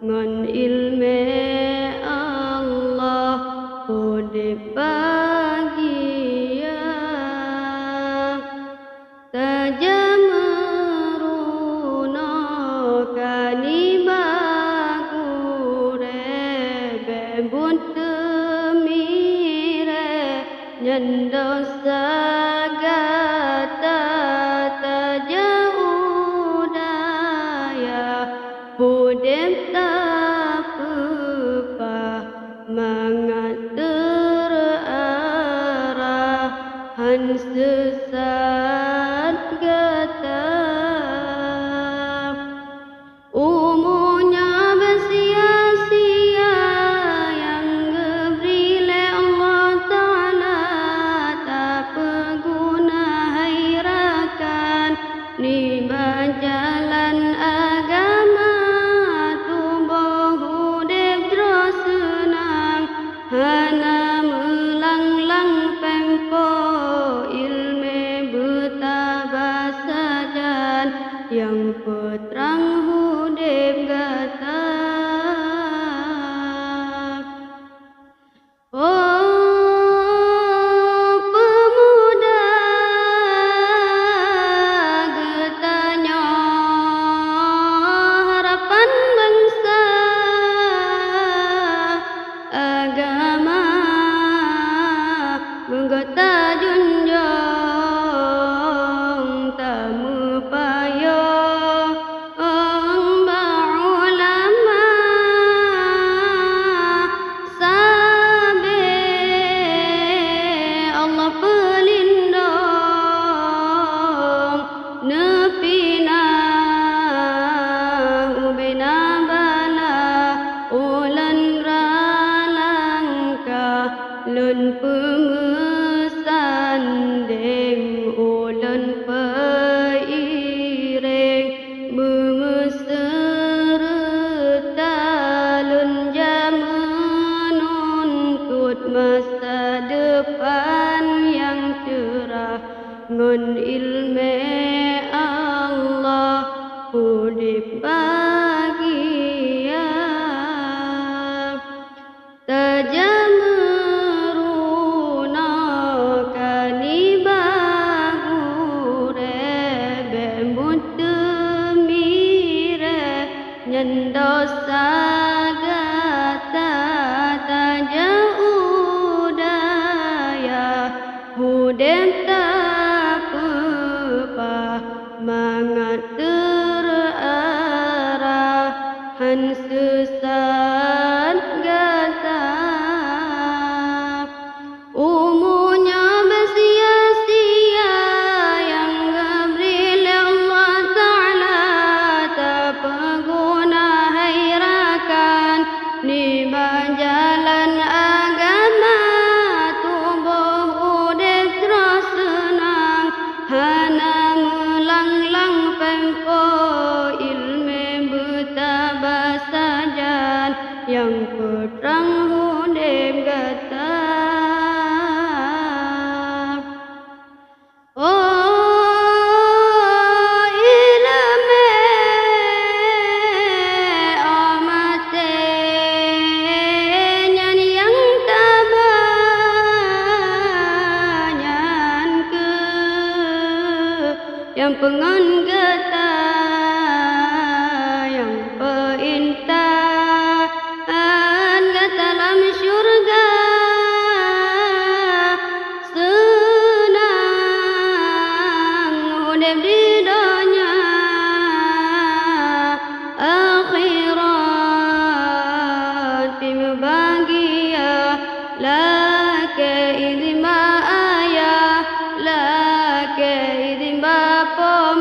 ngon ilme Allah udip bahagia tajameruna kanibagure bebut temire nyendosa gata tajauhdaya hudep tapepah mangat terarahan sesat gata umunya bersia-sia yang ngebrile Allah Ta'ala tak berguna hairakan ni jalan agama tubuh hudep terus senang hana melanglang pempo ilme bertabah sajan yang peterang hudep gata pemuda getanya harapan bangsa agama menggota junjung tamu payung ulama sabe Allah pelindung nepina ubena bala ulan ralangka lun pengesandeng ulan peiring mengeserta lun menuntut masa depan yang cerah ngon ilme Allah hudip bahagia tajameruna kanibagure bembut temire nyendosa gata tajauhdaya hudep tapepah mangat terarahan sesat gata umunya bersia-sia yang ngebrile Allah Ta'ala tak berguna hairakan ni jalan agama tubuh hudep terus senang hana melanglang pempo ilme bertabah sajan yang peterang hudep gata ilme amate nyanyi yang tabanyan ke yang pengon gata yang peintahan gata dalam syurga senang hudep di dunia akhirat timu bahagia lake izin ayah lake izin bapa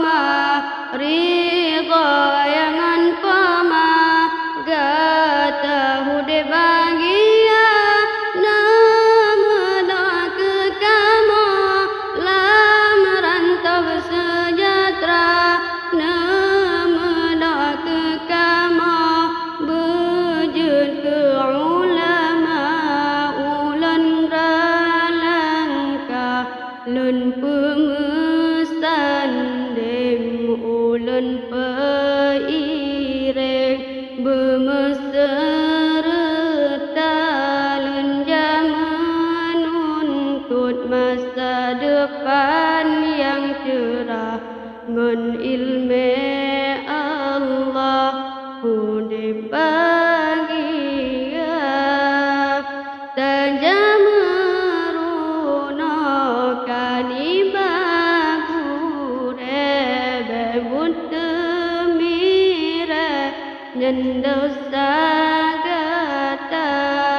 nhìn dosa gata